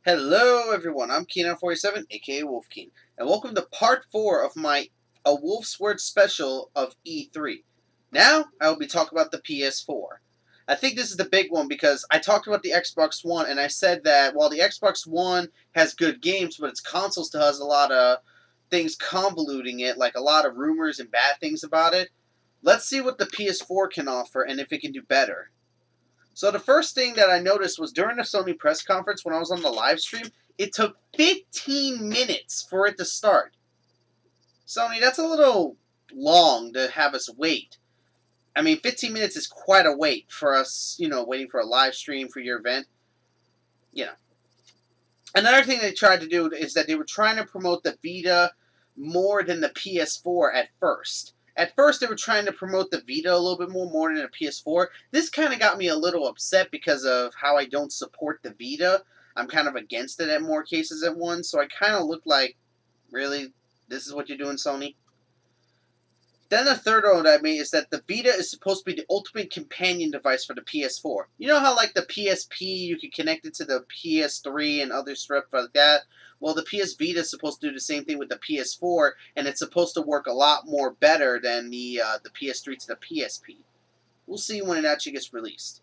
Hello everyone, I'm Ps4, aka Wolfkeen, and welcome to part 4 of my A Wolf's Word special of E3. Now, I will be talking about the PS4. I think this is the big one because I talked about the Xbox One and I said that while the Xbox One has good games, but its console still has a lot of things convoluting it, like a lot of rumors and bad things about it. Let's see what the PS4 can offer and if it can do better. So the first thing that I noticed was during the Sony press conference when I was on the live stream, it took 15 minutes for it to start. Sony, that's a little long to have us wait. I mean, 15 minutes is quite a wait for us, waiting for a live stream for your event. Another thing they tried to do is that they were trying to promote the Vita more than the PS4 at first. At first, they were trying to promote the Vita a little bit more than the PS4. This kind of got me a little upset because of how I don't support the Vita. I'm kind of against it at more cases at once, so I kind of looked like, really? This is what you're doing, Sony? Then the third note I made is that the Vita is supposed to be the ultimate companion device for the PS4. You know how, like, the PSP, you can connect it to the PS3 and other stuff like that? Well, the PS Vita is supposed to do the same thing with the PS4, and it's supposed to work a lot more better than the PS3 to the PSP. We'll see when it actually gets released.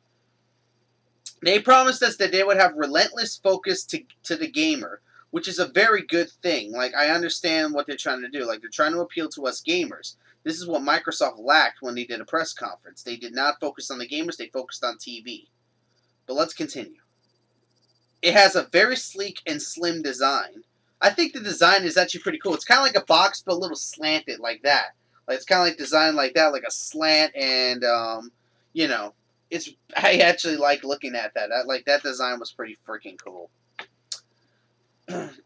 They promised us that they would have relentless focus to the gamer, which is a very good thing. Like, I understand what they're trying to do. Like, they're trying to appeal to us gamers. This is what Microsoft lacked when they did a press conference. They did not focus on the gamers, they focused on TV. But let's continue. It has a very sleek and slim design. I think the design is actually pretty cool. It's kind of like a box, but a little slanted like that. Like, it's kind of like designed like that, like a slant, and, I actually like looking at that. That design was pretty freaking cool.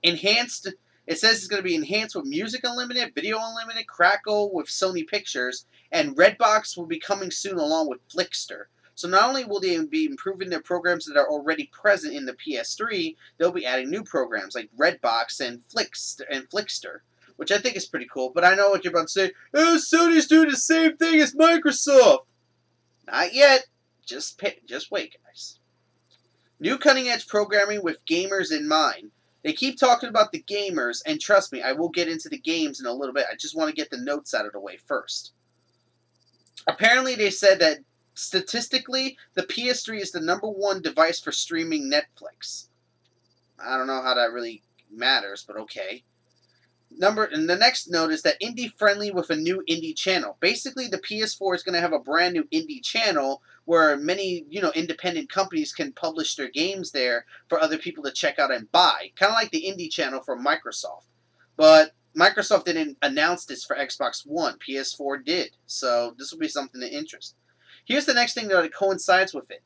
Enhanced... It says it's going to be enhanced with Music Unlimited, Video Unlimited, Crackle with Sony Pictures, and Redbox will be coming soon along with Flickster. So not only will they be improving their programs that are already present in the PS3, they'll be adding new programs like Redbox and Flickster, which I think is pretty cool. But I know what you're about to say, oh, Sony's doing the same thing as Microsoft. Not yet. Just wait, guys. New cutting-edge programming with gamers in mind. They keep talking about the gamers, and trust me, I will get into the games in a little bit. I just want to get the notes out of the way first. Apparently, they said that statistically, the PS3 is the #1 device for streaming Netflix. I don't know how that really matters, but okay. And the next note is that indie-friendly with a new indie channel. Basically, the PS4 is going to have a brand new indie channel where many, independent companies can publish their games there for other people to check out and buy. Kind of like the indie channel from Microsoft. But Microsoft didn't announce this for Xbox One. PS4 did. So this will be something to interest. Here's the next thing that coincides with it.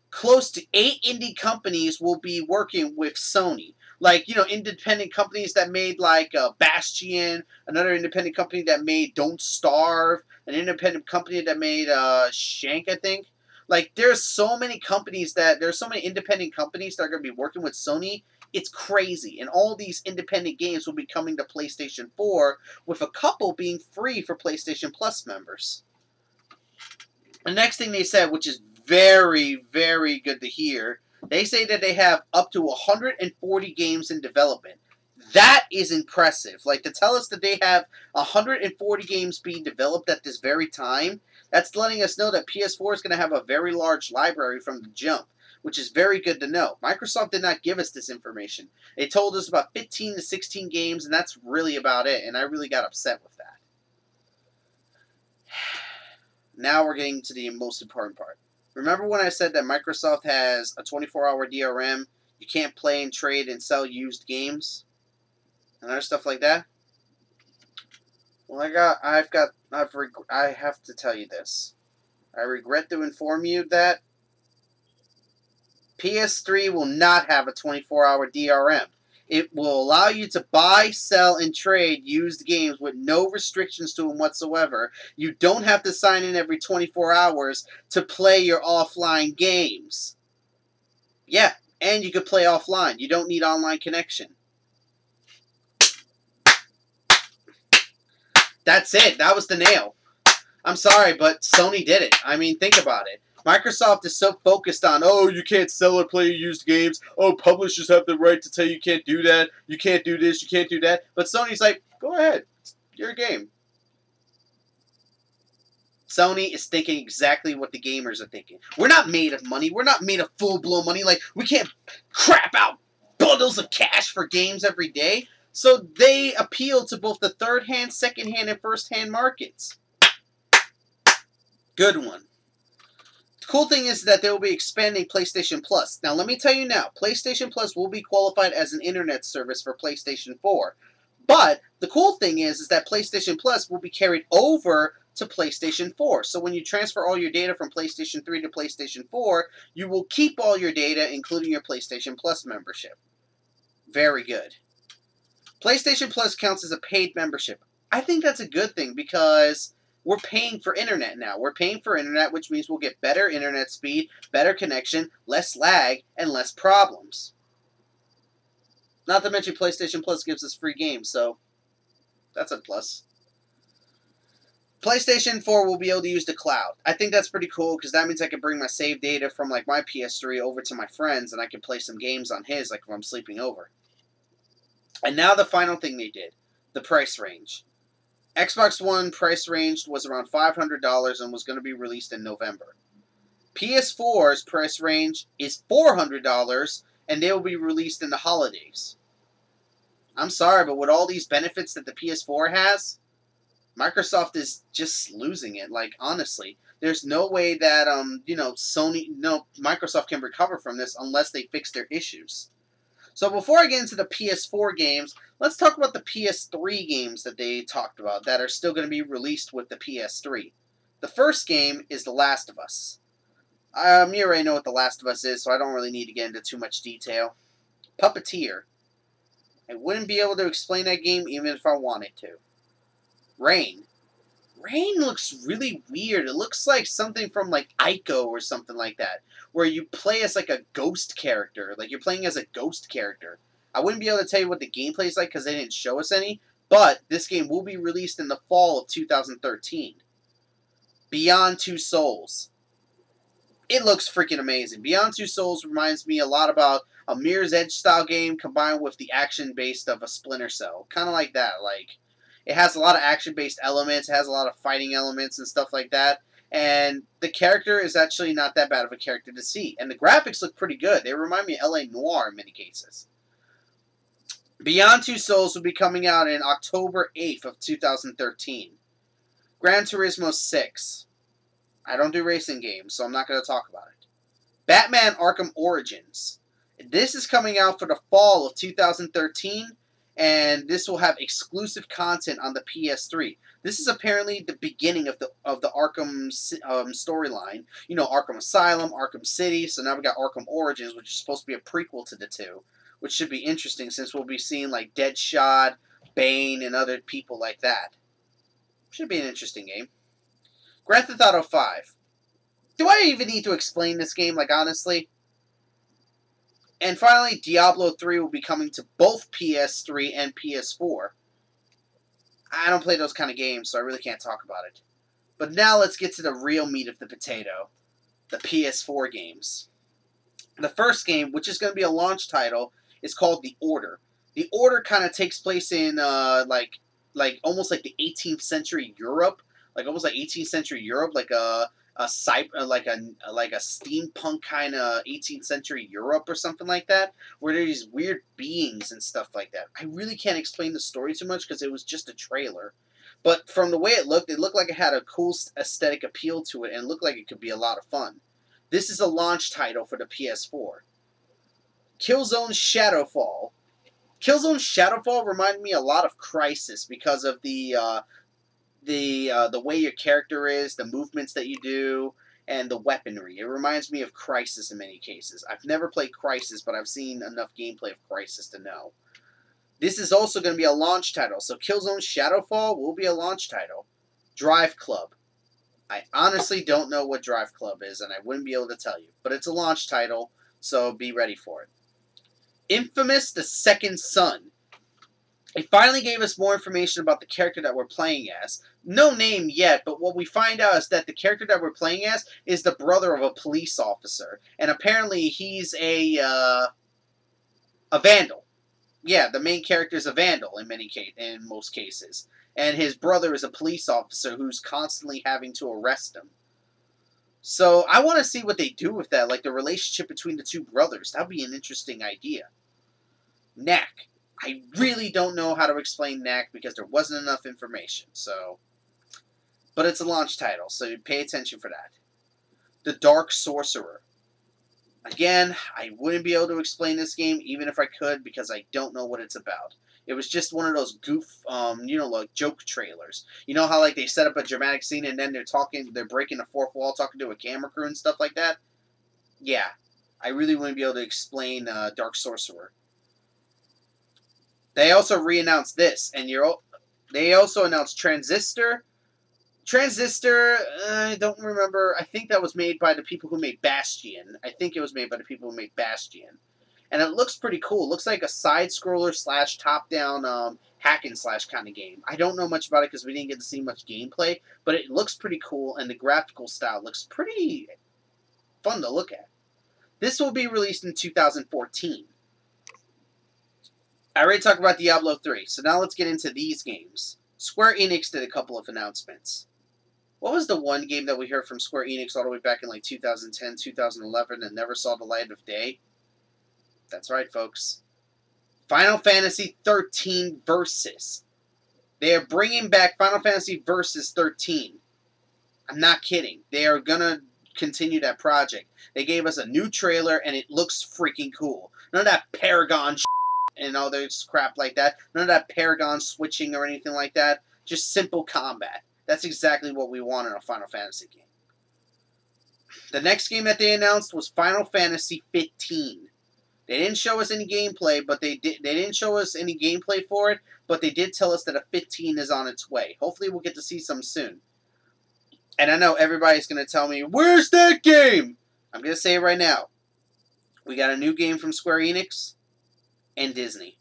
Close to 8 indie companies will be working with Sony. Like, independent companies that made, like, Bastion, another independent company that made Don't Starve, an independent company that made Shank, I think. Like, there's so many independent companies that are going to be working with Sony. It's crazy. And all these independent games will be coming to PlayStation 4, with a couple being free for PlayStation Plus members. The next thing they said, which is very, very good to hear, they say that they have up to 140 games in development. That is impressive. Like, to tell us that they have 140 games being developed at this very time, that's letting us know that PS4 is going to have a very large library from the jump, which is very good to know. Microsoft did not give us this information. They told us about 15 to 16 games, and that's really about it, and I really got upset with that. Now we're getting to the most important part. Remember when I said that Microsoft has a 24-hour DRM? You can't play and trade and sell used games and other stuff like that. Well, I have to tell you this. I regret to inform you that PS3 will not have a 24-hour DRM. It will allow you to buy, sell, and trade used games with no restrictions to them whatsoever. You don't have to sign in every 24 hours to play your offline games. Yeah, and you can play offline. You don't need online connection. That's it. That was the nail. I'm sorry, but Sony did it. I mean, think about it. Microsoft is so focused on, oh, you can't sell or play used games. Oh, publishers have the right to tell you can't do that. You can't do this. You can't do that. But Sony's like, go ahead. It's your game. Sony is thinking exactly what the gamers are thinking. We're not made of money. We're not made of full-blown money. Like, we can't crap out bundles of cash for games every day. So they appeal to both the third-hand, second-hand, and first-hand markets. Good one. The cool thing is that they will be expanding PlayStation Plus. Now, let me tell you now, PlayStation Plus will be qualified as an internet service for PlayStation 4. But the cool thing is that PlayStation Plus will be carried over to PlayStation 4. So when you transfer all your data from PlayStation 3 to PlayStation 4, you will keep all your data, including your PlayStation Plus membership. Very good. PlayStation Plus counts as a paid membership. I think that's a good thing because we're paying for internet now. We're paying for internet, which means we'll get better internet speed, better connection, less lag, and less problems. Not to mention PlayStation Plus gives us free games, so that's a plus. PlayStation 4 will be able to use the cloud. I think that's pretty cool because that means I can bring my save data from like my PS3 over to my friends and I can play some games on his like if I'm sleeping over. And now the final thing they did, the price range. Xbox One price range was around $500 and was going to be released in November. PS4's price range is $400 and they will be released in the holidays. I'm sorry, but with all these benefits that the PS4 has, Microsoft is just losing it. Like, honestly, there's no way that, Microsoft can recover from this unless they fix their issues. So before I get into the PS4 games, let's talk about the PS3 games that they talked about that are still going to be released with the PS3. The first game is The Last of Us. You already know what The Last of Us is, so I don't really need to get into too much detail. Puppeteer. I wouldn't be able to explain that game even if I wanted to. Rain. Rain looks really weird. It looks like something from like Ico or something like that, where you play as like a ghost character. Like you're playing as a ghost character. I wouldn't be able to tell you what the gameplay is like because they didn't show us any, but this game will be released in the fall of 2013. Beyond Two Souls. It looks freaking amazing. Beyond Two Souls reminds me a lot about a Mirror's Edge style game combined with the action based of a Splinter Cell. Kind of like that. Like, it has a lot of action-based elements. It has a lot of fighting elements and stuff like that. And the character is actually not that bad of a character to see. And the graphics look pretty good. They remind me of L.A. Noire in many cases. Beyond Two Souls will be coming out in October 8th of 2013. Gran Turismo 6. I don't do racing games, so I'm not going to talk about it. Batman Arkham Origins. This is coming out for the fall of 2013. And this will have exclusive content on the PS3. This is apparently the beginning of the Arkham storyline. You know, Arkham Asylum, Arkham City. So now we got Arkham Origins, which is supposed to be a prequel to the two, which should be interesting since we'll be seeing like Deadshot, Bane, and other people like that. Should be an interesting game. Grand Theft Auto 5. Do I even need to explain this game? Like, honestly. And finally, Diablo 3 will be coming to both PS3 and PS4. I don't play those kind of games, so I really can't talk about it. But now let's get to the real meat of the potato. The PS4 games. The first game, which is going to be a launch title, is called The Order. The Order kind of takes place in, like almost like the 18th century Europe. Like, almost like 18th century Europe, like a steampunk kind of 18th century Europe or something like that, where there are these weird beings and stuff like that. I really can't explain the story too much because it was just a trailer. But from the way it looked like it had a cool aesthetic appeal to it and looked like it could be a lot of fun. This is a launch title for the PS4. Killzone Shadowfall. Killzone Shadowfall reminded me a lot of Crysis because of the way your character is, the movements that you do, and the weaponry. It reminds me of Crysis in many cases. I've never played Crysis, but I've seen enough gameplay of Crysis to know. This is also going to be a launch title, so Killzone Shadowfall will be a launch title. Drive Club. I honestly don't know what Drive Club is, and I wouldn't be able to tell you, but it's a launch title, so be ready for it. Infamous: The Second Son. It finally gave us more information about the character that we're playing as. No name yet, but what we find out is that the character that we're playing as is the brother of a police officer, and apparently he's a vandal. Yeah, the main character is a vandal in most cases, and his brother is a police officer who's constantly having to arrest him. So I want to see what they do with that, like the relationship between the two brothers. That'd be an interesting idea. Knack. I really don't know how to explain Knack because there wasn't enough information. So, but it's a launch title, so pay attention for that. The Dark Sorcerer. Again, I wouldn't be able to explain this game even if I could because I don't know what it's about. It was just one of those like joke trailers. You know how like they set up a dramatic scene and then they're breaking the fourth wall, talking to a camera crew and stuff like that? Yeah, I really wouldn't be able to explain Dark Sorcerer. They also re-announced this, and they also announced Transistor. Transistor, I don't remember. I think that was made by the people who made Bastion. And it looks pretty cool. It looks like a side-scroller / top-down hack and slash kind of game. I don't know much about it because we didn't get to see much gameplay, but it looks pretty cool, and the graphical style looks pretty fun to look at. This will be released in 2014. I already talked about Diablo 3, so now let's get into these games. Square Enix did a couple of announcements. What was the one game that we heard from Square Enix all the way back in like 2010, 2011 and never saw the light of day? That's right, folks. Final Fantasy 13 Versus. They are bringing back Final Fantasy Versus 13. I'm not kidding. They are going to continue that project. They gave us a new trailer and it looks freaking cool. None of that Paragon and all this crap like that. None of that Paragon switching or anything like that. Just simple combat. That's exactly what we want in a Final Fantasy game. The next game that they announced was Final Fantasy 15. They didn't show us any gameplay, but they didn't show us any gameplay for it, but they did tell us that a 15 is on its way. Hopefully we'll get to see some soon. And I know everybody's going to tell me, where's that game? I'm going to say it right now. We got a new game from Square Enix and Disney.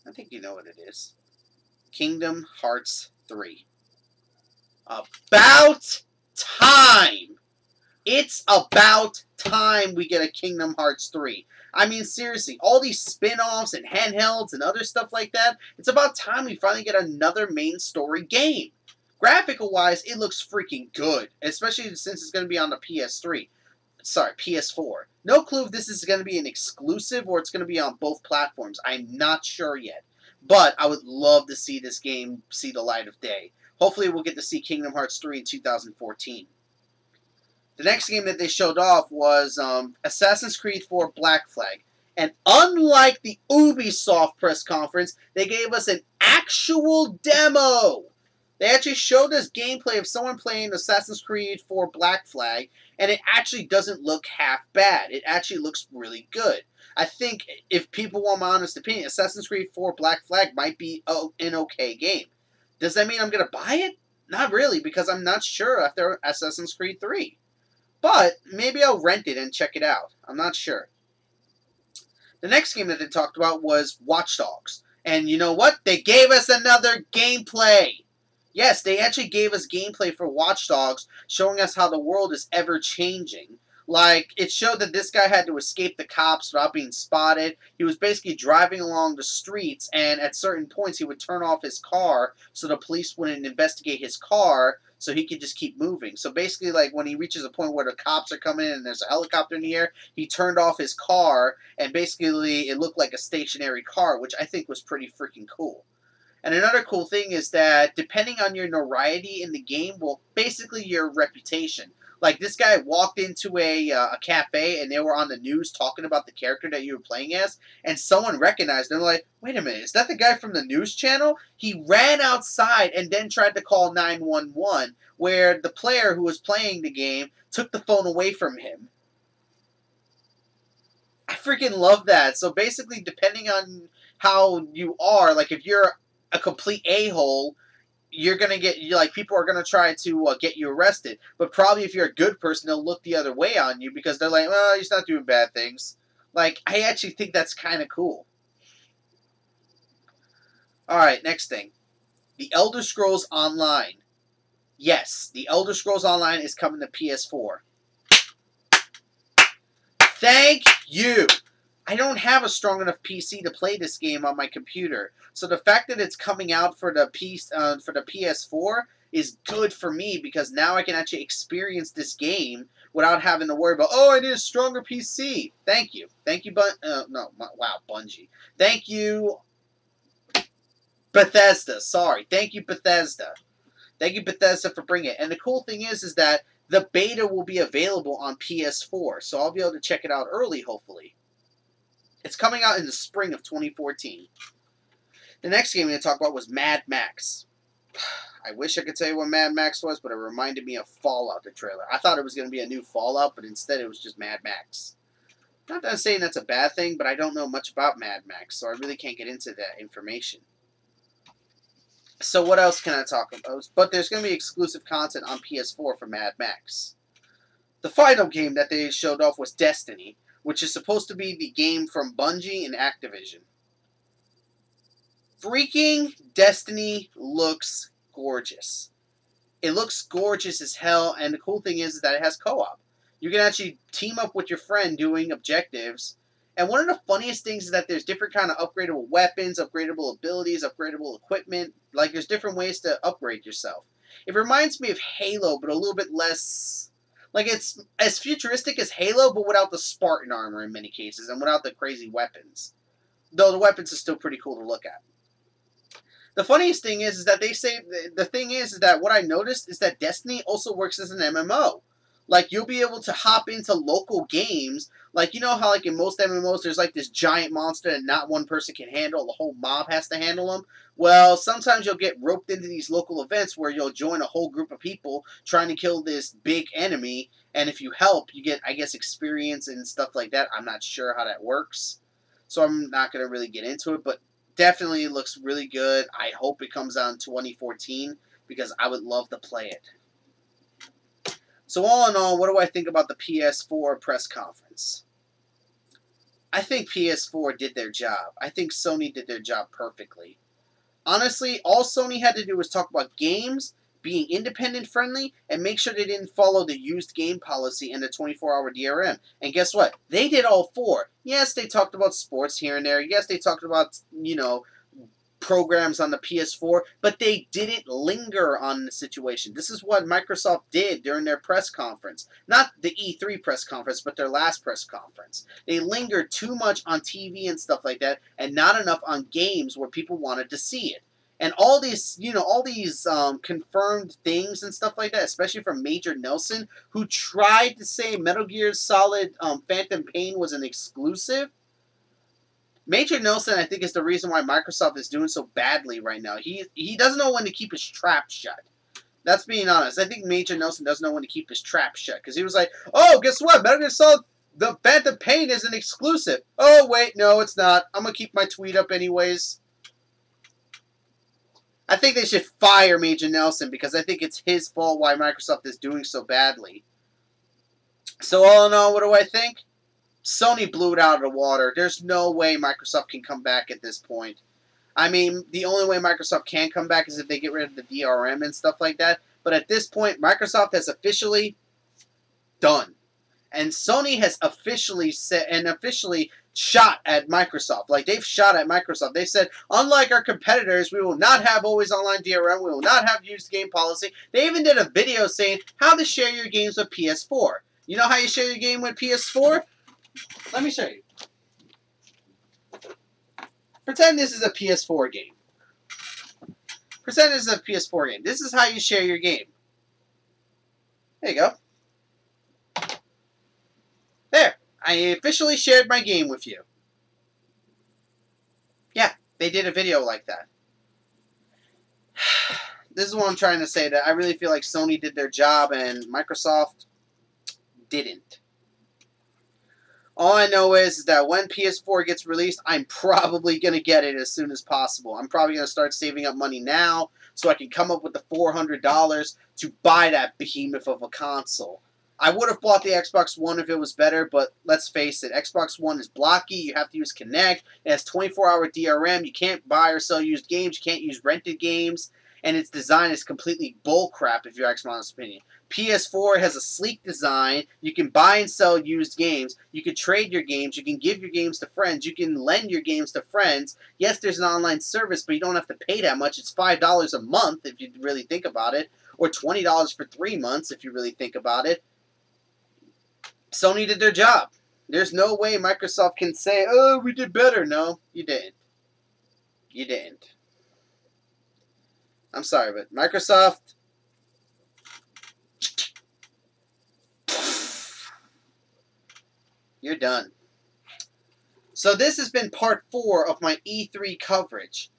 I think you know what it is. Kingdom Hearts 3. About time! It's about time we get a Kingdom Hearts 3. I mean, seriously, all these spin-offs and handhelds and other stuff like that, it's about time we finally get another main story game. Graphical-wise, it looks freaking good, especially since it's going to be on the PS3. Sorry, PS4. No clue if this is going to be an exclusive or it's going to be on both platforms. I'm not sure yet. But I would love to see this game see the light of day. Hopefully we'll get to see Kingdom Hearts 3 in 2014. The next game that they showed off was Assassin's Creed 4 Black Flag. And unlike the Ubisoft press conference, they gave us an actual demo. They actually showed us gameplay of someone playing Assassin's Creed 4 Black Flag, and it actually doesn't look half bad. It actually looks really good. I think, if people want my honest opinion, Assassin's Creed 4 Black Flag might be an okay game. Does that mean I'm going to buy it? Not really, because I'm not sure after Assassin's Creed 3. But maybe I'll rent it and check it out. I'm not sure. The next game that they talked about was Watch Dogs. And you know what? They gave us another gameplay. Yes, they actually gave us gameplay for Watch Dogs, showing us how the world is ever-changing. Like, it showed that this guy had to escape the cops without being spotted. He was basically driving along the streets, and at certain points he would turn off his car so the police wouldn't investigate his car, so he could just keep moving. So basically, like, when he reaches a point where the cops are coming in and there's a helicopter in the air, he turned off his car, and basically it looked like a stationary car, which I think was pretty freaking cool. And another cool thing is that depending on your notoriety in the game, well, basically your reputation. Like, this guy walked into a cafe, and they were on the news talking about the character that you were playing as, and someone recognized them. They're like, wait a minute, is that the guy from the news channel? He ran outside and then tried to call 911, where the player who was playing the game took the phone away from him. I freaking love that. So basically, depending on how you are, like, if you're a complete a-hole, you're going to get, like, people are going to try to get you arrested. But probably if you're a good person, they'll look the other way on you because they're like, well, he's not doing bad things. Like, I actually think that's kind of cool. Alright, next thing. The Elder Scrolls Online. Yes, The Elder Scrolls Online is coming to PS4. Thank you! I don't have a strong enough PC to play this game on my computer. So the fact that it's coming out for the PS4 is good for me because now I can actually experience this game without having to worry about, oh, I need a stronger PC. Thank you. Thank you, Bungie. Thank you, Bethesda. Sorry. Thank you, Bethesda. Thank you, Bethesda, for bringing it. And the cool thing is that the beta will be available on PS4, so I'll be able to check it out early, hopefully. It's coming out in the spring of 2014. The next game I'm going to talk about was Mad Max. I wish I could tell you what Mad Max was, but it reminded me of Fallout, the trailer. I thought it was going to be a new Fallout, but instead it was just Mad Max. Not that I'm saying that's a bad thing, but I don't know much about Mad Max, so I really can't get into that information. So what else can I talk about? But there's going to be exclusive content on PS4 for Mad Max. The final game that they showed off was Destiny, which is supposed to be the game from Bungie and Activision. Freaking Destiny looks gorgeous. It looks gorgeous as hell, and the cool thing is that it has co-op. You can actually team up with your friend doing objectives. And one of the funniest things is that there's different kind of upgradable weapons, upgradable abilities, upgradable equipment. Like, there's different ways to upgrade yourself. It reminds me of Halo, but a little bit less... Like, it's as futuristic as Halo, but without the Spartan armor in many cases, and without the crazy weapons. Though the weapons are still pretty cool to look at. The funniest thing is that they say... The thing is that what I noticed is that Destiny also works as an MMO. Like, you'll be able to hop into local games. Like, you know how, like, in most MMOs, there's, like, this giant monster that not one person can handle. The whole mob has to handle them. Well, sometimes you'll get roped into these local events where you'll join a whole group of people trying to kill this big enemy. And if you help, you get, I guess, experience and stuff like that. I'm not sure how that works. So I'm not going to really get into it. But definitely it looks really good. I hope it comes out in 2014 because I would love to play it. So all in all, what do I think about the PS4 press conference? I think PS4 did their job. I think Sony did their job perfectly. Honestly, all Sony had to do was talk about games, being independent friendly, and make sure they didn't follow the used game policy and the 24-hour DRM. And guess what? They did all four. Yes, they talked about sports here and there. Yes, they talked about, you know, programs on the PS4, but they didn't linger on the situation. This is what Microsoft did during their press conference. Not the E3 press conference, but their last press conference. They lingered too much on TV and stuff like that, and not enough on games where people wanted to see it. And all these, you know, all these confirmed things and stuff like that, especially from Major Nelson, who tried to say Metal Gear Solid Phantom Pain was an exclusive. Major Nelson, I think, is the reason why Microsoft is doing so badly right now. He doesn't know when to keep his trap shut. That's being honest. I think Major Nelson doesn't know when to keep his trap shut. Because he was like, oh, guess what? Metal Gear Solid, the Phantom Pain is an exclusive. Oh, wait, no, it's not. I'm going to keep my tweet up anyways. I think they should fire Major Nelson because I think it's his fault why Microsoft is doing so badly. So all in all, what do I think? Sony blew it out of the water. There's no way Microsoft can come back at this point. I mean, the only way Microsoft can come back is if they get rid of the DRM and stuff like that. But at this point, Microsoft has officially done. And Sony has officially said and officially shot at Microsoft. Like, they've shot at Microsoft. They said, unlike our competitors, we will not have always online DRM. We will not have used game policy. They even did a video saying how to share your games with PS4. You know how you share your game with PS4? Let me show you. Pretend this is a PS4 game. Pretend this is a PS4 game. This is how you share your game. There you go. There. I officially shared my game with you. Yeah, they did a video like that. This is what I'm trying to say, that I really feel like Sony did their job and Microsoft didn't. All I know is that when PS4 gets released, I'm probably going to get it as soon as possible. I'm probably going to start saving up money now so I can come up with the $400 to buy that behemoth of a console. I would have bought the Xbox One if it was better, but let's face it, Xbox One is blocky. You have to use Kinect. It has 24-hour DRM. You can't buy or sell used games. You can't use rented games. And its design is completely bullcrap, if you ask my honest opinion. PS4 has a sleek design. You can buy and sell used games. You can trade your games. You can give your games to friends. You can lend your games to friends. Yes, there's an online service, but you don't have to pay that much. It's $5 a month, if you really think about it. Or $20 for 3 months, if you really think about it. Sony did their job. There's no way Microsoft can say, oh, we did better. No, you didn't. You didn't. I'm sorry, but Microsoft... You're done. So this has been part 4 of my E3 coverage.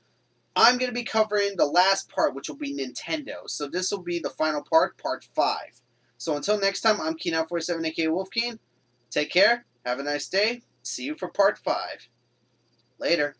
I'm going to be covering the last part, which will be Nintendo. So this will be the final part, part 5. So until next time, I'm Keen947, aka Wolfkeen. Take care. Have a nice day. See you for part 5. Later.